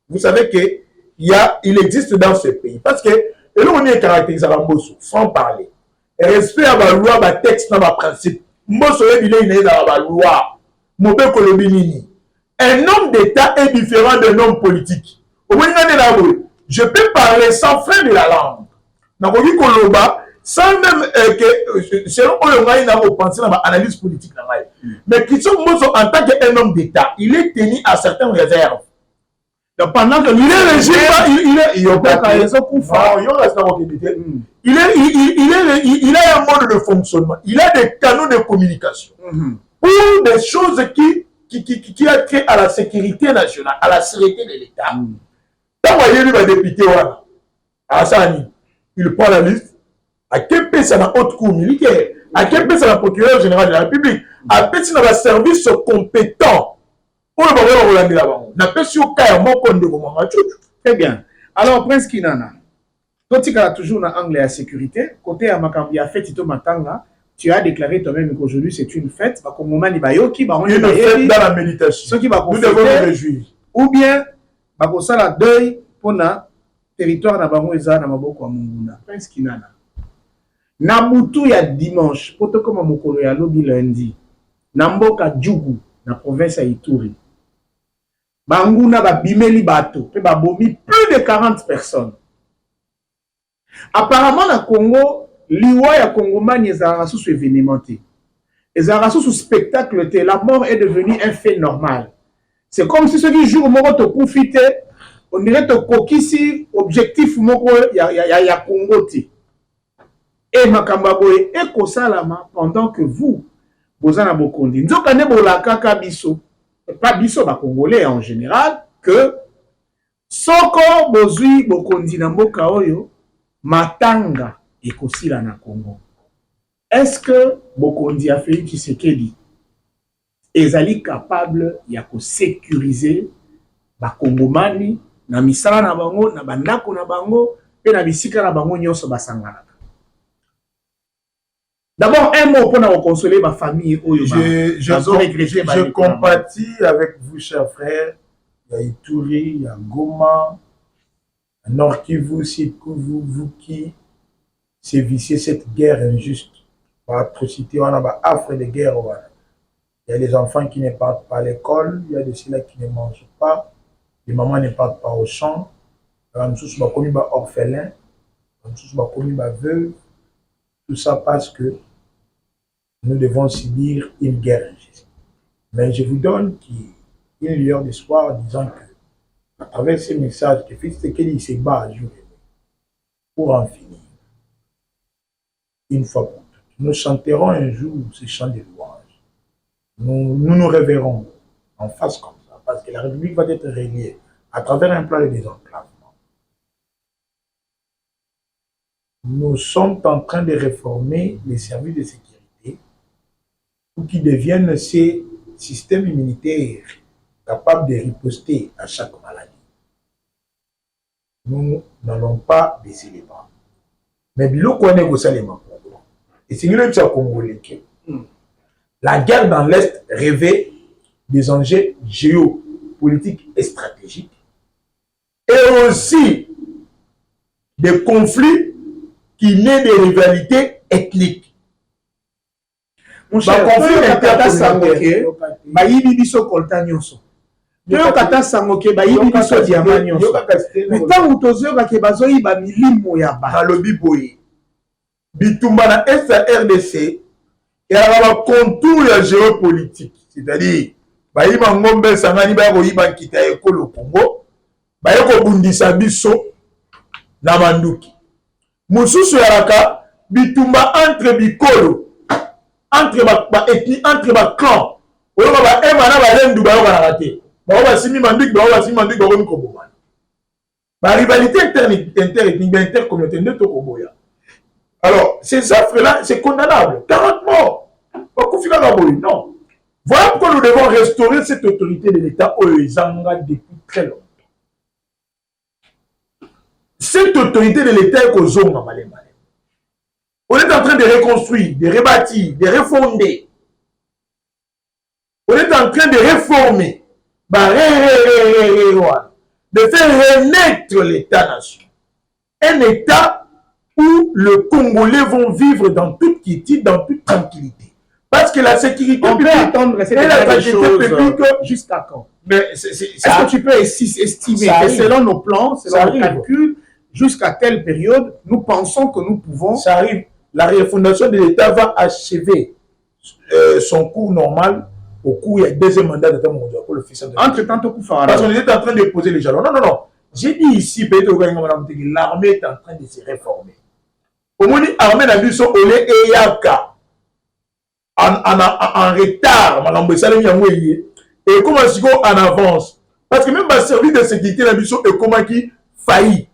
vous savez qu'il existe dans ce pays. Parce que, et là, on est caractérisé à Mbosso, sans parler. Respect à la loi, à texte, à principe. Mbosso, il est dans la loi. Un homme d'État est différent d'un homme politique. Je peux parler sans frein de la langue. Sans même que, selon on a pensé dans l'analyse politique. Mais Christophe Mbosso, en tant qu'un homme d'État, il est tenu à certaines réserves. Donc pendant que il est régime, il a un mode de fonctionnement, il a des canaux de communication pour des choses qui a trait à la sécurité nationale, à la sécurité de l'État. Quand vous voyez le député, il prend la liste. À quel pays ça la haute cour militaire, à quel pays ça la procureur général de la République, à quel pays ça la service compétent. Très bien. Alors, Prince Kinana, toi tu as toujours dans l'angle à sécurité, côté à Makambi a fait Tito Matanga, tu as déclaré toi-même qu'aujourd'hui c'est une fête, une fête dans la méditation. Nous devons nous réjouir. Ou bien, ça la deuil pour le territoire na bango eza na maboko ya Munguna. Prince Kinana. Na mutu ya dimanche, poto koma mokolo ya lobi lundi, na mboka Djougou, na province ya Ituri. Banguna babimeli bato, pe babomi plus de 40 personnes. Apparemment na Congo, liwa ya Congomani ezalaka sous événementé. Ezalaka sous spectacle te, la mort est devenue un fait normal. C'est comme si ce jour moko te profite, on dirait te kokisi objectif moko ya Congo te. Et Makambaboye et Kosalama pendant que vous Bozana Bokondi. Nzokane Bolaka Biso, pas Biso, ba Congolais en général, que Soko Bozui Bokondi Namboka Oyo, Matanga et Kosila na Congo. Est-ce que Bokondi a fait Tshisekedi ezali capable ya sécuriser ba Kongomani na misala na bango, na bandako na bango, pe na bisika na bango nyonso basangana? D'abord, un mot pour consoler ma famille. Je compatis avec vous, chers frères. Il y a Ituri, il y a Goma, Nord Kivu, Sud Kivu, vous qui sévissez cette guerre injuste. Par atrocité, on a affre de guerre. Il y a des enfants qui ne partent pas à l'école, il y a des ceux qui ne mangent pas, les mamans ne partent pas au champ, nous sommes commis orphelins, nous sommes commis veuves. Tout ça parce que nous devons subir une guerre injuste. Mais je vous donne une lueur d'espoir en disant que, à travers ces messages que Fils Tshisekedi se bat jour et nuit pour en finir, une fois pour toutes. Nous chanterons un jour ce chant de louange. Nous révérons en face comme ça, parce que la République va être régnée à travers un plan de désenclavement. Nous sommes en train de réformer les services de sécurité pour qu'ils deviennent ces systèmes immunitaires capables de riposter à chaque maladie. Nous n'allons pas baisser les bras. Mais bilo connaît vos éléments. Et c'est une chose congolais. La guerre dans l'Est rêvait des enjeux géopolitiques et stratégiques. et aussi des conflits qui naissent des rivalités ethniques. Mon cher, kata sangoke, bayibi biso kolta nyonso. Toyo kata sangoke, bayibi biso diamant nyonso. Mais tant que tozo kake bazoyi ba milimo ya ba. Halobi boye. Bitumba na RDC, il y a un contour géopolitique. C'est-à-dire, bayiba ngombe sangani ba ko yiba kita ekolo Congo, ba ko bundisa biso na manduki. Mususu yaraka bitumba entre bikolo, entre ba ethnie, entre ba clan. Oyo ba emana ba lendu ba yoka na raté. Ba simi manduki, ba simi manduki ba ko mikobomana. Ba rivalité interethnique, intercommunautaire de Tokoboya. Alors, ces affres-là, c'est condamnable. 40 morts. Non. Voilà pourquoi nous devons restaurer cette autorité de l'État au Zanga depuis très longtemps. Cette autorité de l'État est au Zonga Malé. On est en train de reconstruire, de rebâtir, de refonder. On est en train de réformer, de faire renaître l'État-nation. Un État où les Congolais vont vivre dans toute quiétude, dans toute tranquillité. Parce que la sécurité on peut attendre cette jusqu'à quand? Est-ce que tu peux estimer que selon nos plans, selon nos calculs, jusqu'à telle période, nous pensons que nous pouvons... Ça arrive. La refondation de l'État va achever son cours normal au cours du deuxième mandat de Tamondia pour le fils de... Entre-temps, parce qu'on est en train de poser les jalons. Non. J'ai dit ici, l'armée est en train de se réformer. Au moins, l'armée n'a vu son olé et yaka en retard. Et comment est-ce qu'on en avance? Parce que même le service de sécurité n'a vu son et comment qui faillit.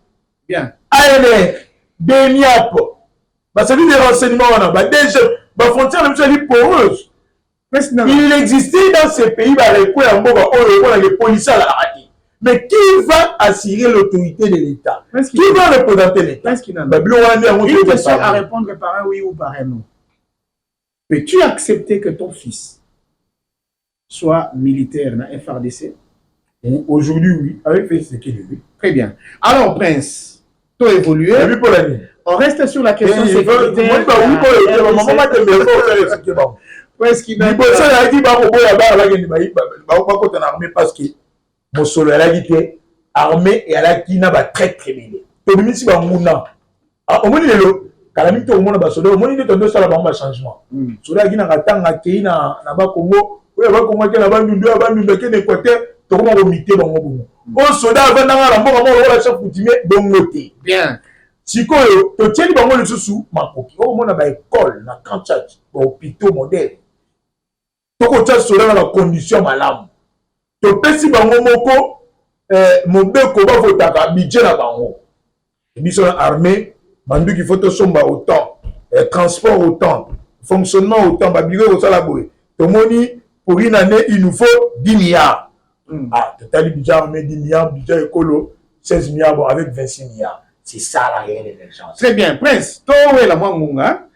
Bien. ANR, DENIAP, le service de renseignement, déjà, la frontière est poreuse. Il existait dans ces pays, les policiers à la radio. Mais qui va assurer l'autorité de l'État? Qui va représenter l'État? Une question à répondre par un oui ou par un non. Peux-tu accepter que ton fils soit militaire dans la FRDC? Aujourd'hui, oui. Avec oui. Très bien. Alors, Prince, tu as évolué. On reste sur la question sécuritaire. Parce qu'il a dit parce que mon solo elle a dit que armée et elle a qui n'a pas très mêlé. Tout le monde s'y va mouna. Au moins le calamité au monde basolo au moins il est tombé sur la bombe changement. Solo a dit na katanga kei na ba Congo, oya ba Congo ke na ba ndundu ba ndundu ke ne côté to ko komité bango bongo. O soda va na la mboka mo wala chef coutumier bongoté. Bien. Sikoyo to tieni bango le susu makoki. O mona ba école na camp church, hôpital modèle. Toko tia soda na condition malamu. To pesi bango moko mobeko ba votaka budget na bango. Biso na armée bandu ki faut somba autant, transport autant, fonctionnement autant, ba bureau au sala boy. To moni pour une année il nous faut 10 milliards. Ah, total budget armée 10 milliards, budget écolo 16 milliards bon, avec 26 milliards. C'est ça la réelle émergence. Très bien, Prince. To la mwangunga.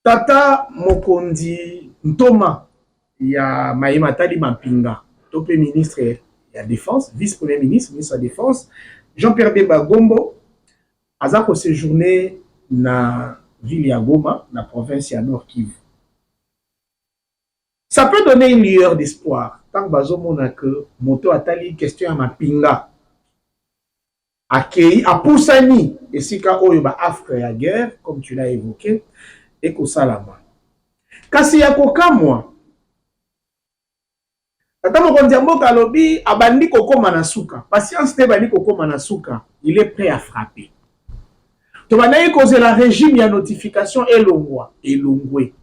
Tata Mokondi Ntoma ya Maïma Tali Mampinga, topé ministre de la Défense, vice-premier ministre, ministre de la Défense, Jean-Pierre Bemba Gombo, Azako séjourné na ville ya Goma, na province ya Nord Kivu. Ça peut donner une lueur d'espoir. Tant que bazo mona que moto atali question ya Mapinga. Akei, Apoussani, et si ka oyo ba afre ya guerre, comme tu l'as évoqué, et ko salama. Kasi ya kokamwa. Tata Mokonzi Mboka alobi abandi kokoma na suka. Patience te bandi kokoma na suka, il est prêt à frapper. Tobanayi cause la régime ya notification elongwa, elongwe.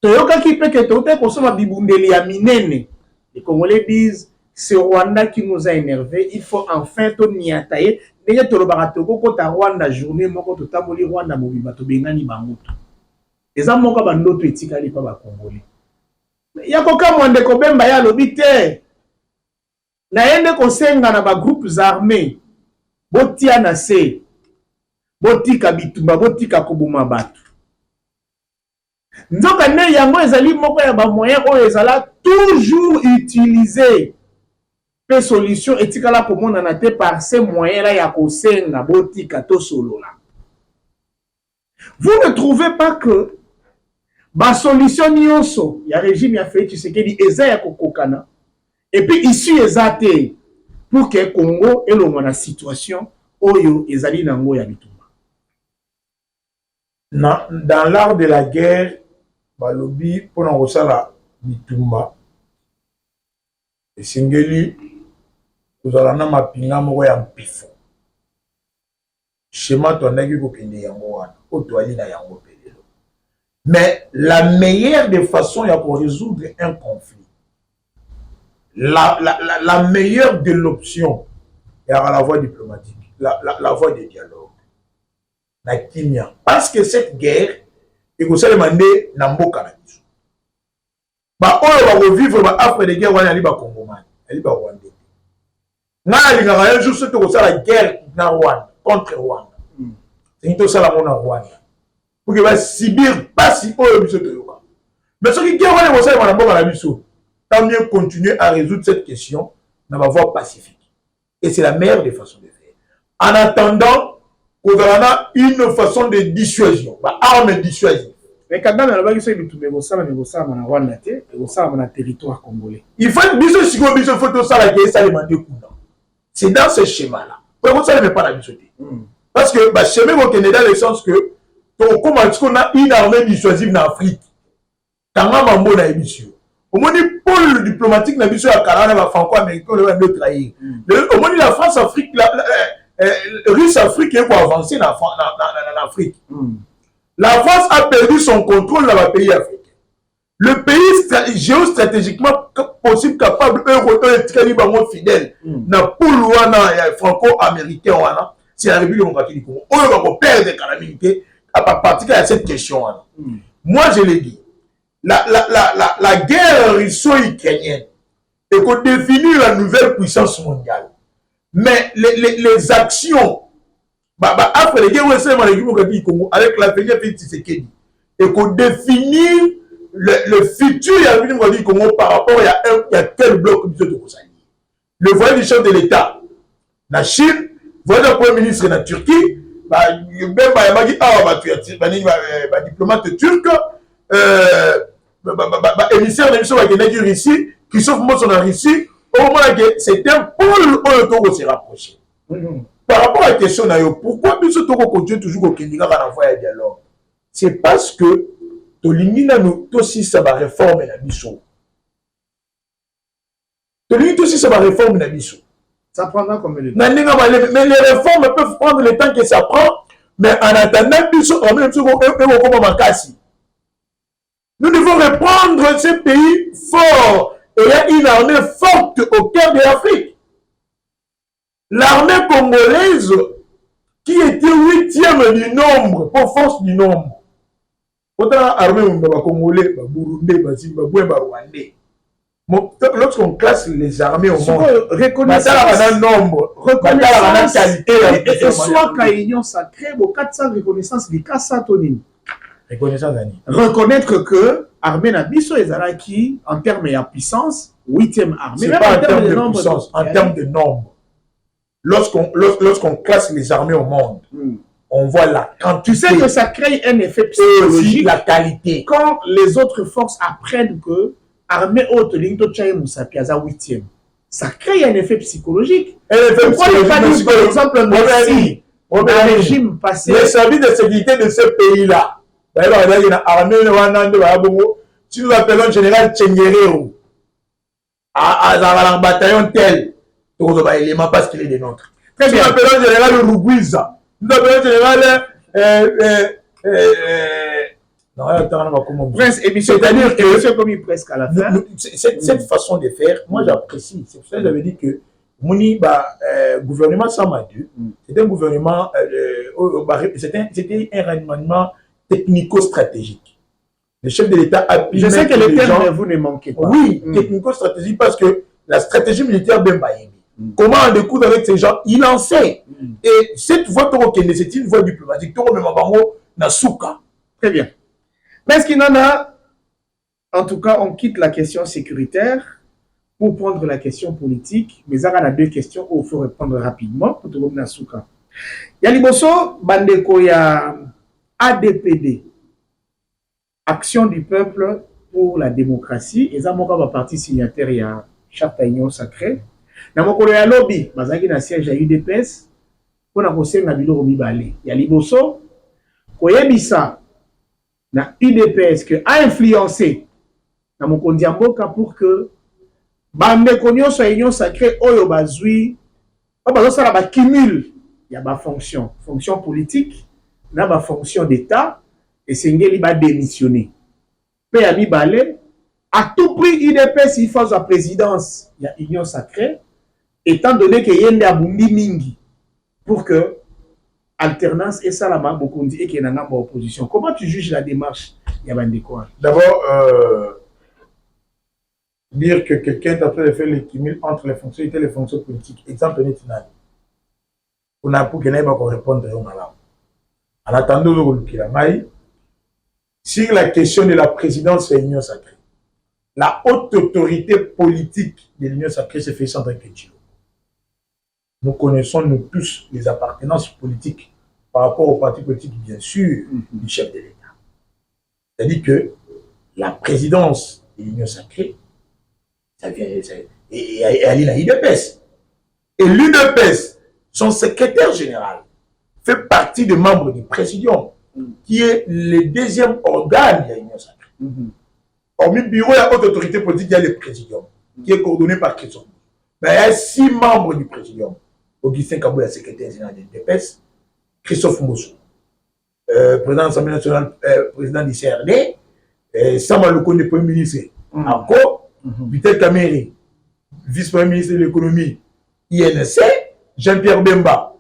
Toyoka ki peke tote kosoma bibundeli ya minene. Les Congolais disent c'est Rwanda qui nous a énervé, il faut enfin to niataye. Neye tolobaka toko kota Rwanda journée moko totamoli Rwanda mobiba to bengani bangoto. Eza moko bandoto etikali pa ba Congolais. Yako kama ndeko Bemba ya lobi te. Na yende kosenga na ba groupes armés. Botia na se. Botika bitumba, botika kobuma batu. Nzoka ne yango ezali moko ya ba moyens oyo ezala toujours utilisé pe solution etikala komonana te par ces moyens là ya kosenga botika to solo là. Vous ne trouvez pas que ba solution nyonso ya régime ya Félix Tshisekedi eza ya kokokana et puis ici eza te pour que Congo elongwa na situation oyo ezali nango ya bitumba. Dans l'art de la guerre, balobi pona kosala bitumba esengeli kozala na mapinga moko ya mpifo. Schéma tondaki kokende yango wana otoali na yango pelelo. Mais la meilleure des façons pour résoudre un conflit, la meilleure de l'option est la voie diplomatique, la voie de dialogue. Na kimia. Parce que cette guerre, il faut se demander na mboka na biso. Ba oyo ba revivre ba après de guerre wana ali ba Congomani, ali ba Rwanda. Na alingaka un jour surtout ko la guerre na Rwanda contre Rwanda. C'est une ça la mona Rwanda. Pour que va subir pas si oyo biso to yoka. Mais ce qui guerre wana ko sala na mboka na biso, tant mieux continuer à résoudre cette question dans la voie pacifique. Et c'est la meilleure des façons de faire. En attendant, on a une façon de dissuasion, arme dissuasive. Mais quand on a le territoire congolais. Il faut une photo c'est dans ce schéma-là. Ça ne pas la parce que le schéma est dans le sens que on a une armée dissuasive en Afrique. Quand on a une émission. Au moins, le pôle diplomatique n'a pas de Canada, franco-américain, on va trahir. Au moins, la France-Afrique, Russe-Afrique est pour avancer dans l'Afrique. La France a perdu son contrôle dans le pays africain. Le pays géostratégiquement possible, capable de très fidèle, dans le franco-américain, c'est la République démocratique du Congo. On va perdre des calamités à partir de cette question. Moi, je l'ai dit, la guerre russo-ukrainienne est pour définir la nouvelle puissance mondiale. Mais les actions, après les guerres du Congo, avec la Félix Tshisekedi, et qu'on définit le futur du Congo par rapport à quel bloc de le voyage du chef de l'État, la Chine, voyage du Premier ministre de la Turquie, diplomate turc, émissaire de l'émission de Russie, Christophe Mosson en Russie. C'est un pôle où on se rapprocher. Par rapport à la question, pourquoi nous continuons toujours au Kenya dans la voie de dialogue? C'est parce que nous aussi ça va réformer la mission. Aussi ça va réformer la mission. Ça prendra combien de temps? Mais les réformes peuvent prendre le temps que ça prend, mais en attendant, nous devons reprendre ce pays fort. Et il y a une armée forte au cœur de l'Afrique. L'armée congolaise, qui était 8e du nombre, pour force du nombre. Autant l'armée congolaise, Burundais, Zimbabwe, Rwandais. Lorsqu'on classe les armées au monde, reconnaissance, nombre, qualité, et soit qu'union sacrée, 400 reconnaissance du Kassatonine. Reconnaître que l'armée Nabiso est qui en termes de puissance, 8e armée. C'est pas en termes de puissance, en termes de nombre. Lorsqu'on classe les armées au monde, on voit la quantité. Tu sais que ça crée un effet psychologique. La qualité. Quand les autres forces apprennent que l'armée haute, Piazza 8e, ça crée un effet psychologique. Pourquoi ne pas dire, par exemple, merci au régime passé. Les services de sécurité de ce pays-là. Si nous appelons général Tchengereo à la bataillon tel, élément parce qu'il est des nôtres. Si nous appelons général Rugwiza, nous appelons général c'est-à-dire que comme presque à la fin. Cette façon de faire, moi j'apprécie. C'est pour ça que j'avais dit que Mouni, gouvernement Samadou, c'était un gouvernement, c'était un remaniement technico-stratégique. Le chef de l'État a pu. Je sais que le terme de vous ne manquez pas. Oui, technico-stratégique parce que la stratégie militaire Ben Bayemi. Comment on découvre avec ces gens? Il en sait. Et cette voie c'est une voie diplomatique. Très bien. Mais est-ce qu'il en a? En tout cas, on quitte la question sécuritaire pour prendre la question politique, mais il y a deux questions où il faut répondre rapidement pour tout le monde. Il y a Liboso, Bandeko, il y a ADPD, Action du peuple pour la démocratie, et ça, mon parti signataire, il y a Charte Union Sacrée. Dans mon collègue à lobby, il y a un siège à UDPS, pour la conseil, il y a Liboso, Koyebisa, na UDPS, qui a influencé dans mon kondiamboka pour que bande konyo soit union sacrée oyo bazui bazo sala ba cumul ya ba fonction politique na ba fonction d'état et sengeli ba démissionner pe ya mibale à tout prix UDPS il faut sa présidence ya union sacrée étant donné que yende abundi mingi pour que alternance et ça là-bas bokondi et qu'il y a une opposition. Comment tu juges la démarche ya bande quoi? D'abord dire que quelqu'un est en train de faire l'équilibre entre les fonctions et les fonctions politiques. Exemple, on a pour qu'il n'ait pas répondre au malade. En attendant, sur la question de la présidence de l'Union sacrée, la haute autorité politique de l'Union sacrée se fait Sandrine Ketchilo. Nous connaissons, nous tous, les appartenances politiques par rapport au parti politique, bien sûr, du chef de l'État. C'est-à-dire que la présidence de l'Union sacrée, ça vient, et elle est la UDPS. Et l'UDPS, son secrétaire général, fait partie des membres du Présidium, qui est le deuxième organe de l'Union sacrée. Hormis le bureau et la haute autorité politique, il y a le Présidium, qui est coordonné par Christophe. Mais il y a 6 membres du Présidium. Augustin Kabou, le secrétaire général de l'UDPS, Christophe Moussou, président de l'Assemblée nationale, président du CRD, Samuel Lokone, le premier ministre, encore, Vitel Kameri, vice-premier ministre de l'économie, INC, Jean-Pierre Bemba,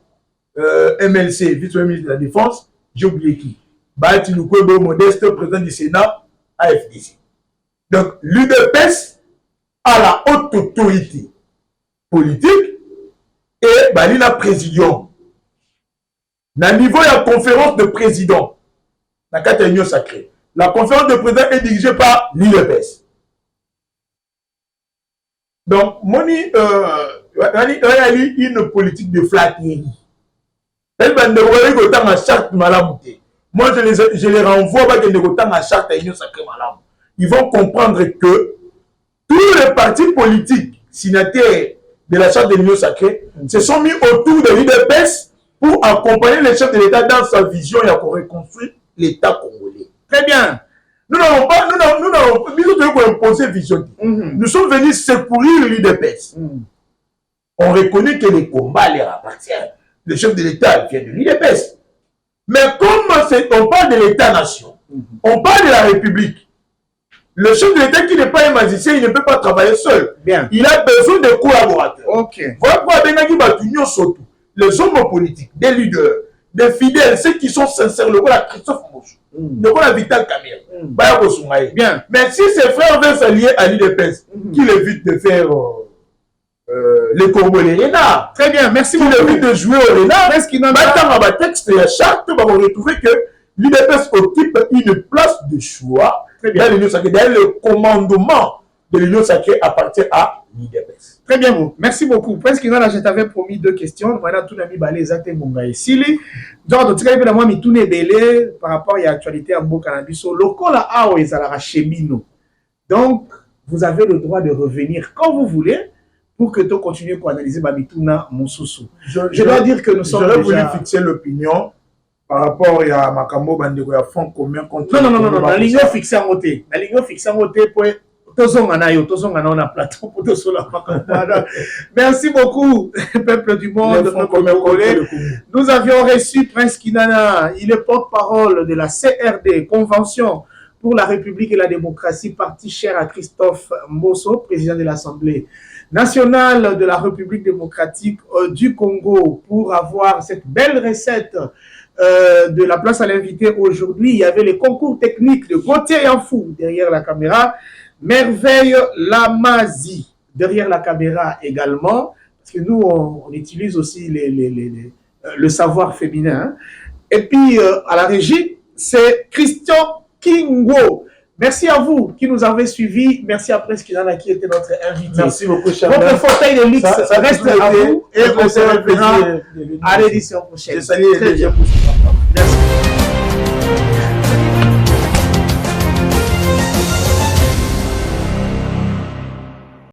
MLC, vice-premier ministre de la Défense, j'ai oublié qui, Bahati Lukwebo Modeste, président du Sénat, AFDC. Donc, l'UDPS a la haute autorité politique et Balina Présidium. Dans le niveau de la conférence de président, dans la Union sacrée, la conférence de président est dirigée par l'UDPS. Donc, Moni, une politique de flatterie. Moi, je les renvoie à charte à l'Union sacrée. Ils vont comprendre que tous les partis politiques signataires de la charte de l'Union sacrée se sont mis autour de l'UDPS pour accompagner le chef de l'État dans sa vision et à reconstruire l'État congolais. Très bien. Nous n'avons pas, imposer vision. Nous sommes venus secourir l'UDPS. On reconnaît que les combats leur appartiennent. Le chef de l'État vient de l'UDPS. Mais comme on parle de l'État-nation, on parle de la République, le chef de l'État qui n'est pas un magicien, il ne peut pas travailler seul. Bien. Il a besoin de collaborateurs. Voilà pourquoi les hommes politiques, des leaders, des fidèles, ceux qui sont sincères, le roi Christophe Moussou, le roi Vital Kamere, bien. Mais si ses frères veulent s'allier à l'UDPS, qu'il évite de faire les Congolais renards. Très bien, merci beaucoup. Qu'il évite de jouer au renard. Est-ce qu'il y a un texte et à charte, on va retrouver que l'UDPS occupe une place de choix dans l'Union sacrée. D'ailleurs, le commandement de l'Union sacrée appartient à l'UDPS. Très bien, vous. Merci beaucoup. Presque je t'avais promis 2 questions. Voilà, tout n'a mis balé, Zate Munga et Sili. Donc, tu as vu, moi, tout n'est belé par rapport à l'actualité en beau cannabis. Le col à Ao et Zalara Chemino. Donc, vous avez le droit de revenir quand vous voulez pour que tu continues à analyser Babitouna Moussoussou. Je dois dire que nous sommes déjà... J'aurais voulu fixer l'opinion par rapport à Makambo Bandeko, à fond commun contre... Non, la ligne fixée en côté. La ligne fixée en côté pour... Merci beaucoup, peuple du monde. Nous avions reçu Prince Kinana, il est porte-parole de la CRD, Convention pour la République et la démocratie, parti cher à Christophe Mbosso, président de l'Assemblée nationale de la République démocratique du Congo, pour avoir cette belle recette de la place à l'invité aujourd'hui. Il y avait les concours techniques de Gauthier Yanfou derrière la caméra. Merveille Lamazi derrière la caméra également, parce que nous on utilise aussi le savoir féminin. Et puis à la régie, c'est Christian Kingo. Merci à vous qui nous avez suivis. Merci à Prince Kinana qui était notre invité. Merci beaucoup, cher Votre fauteuil de luxe ça reste à vous et on se reverra à l'édition prochaine. Je salue les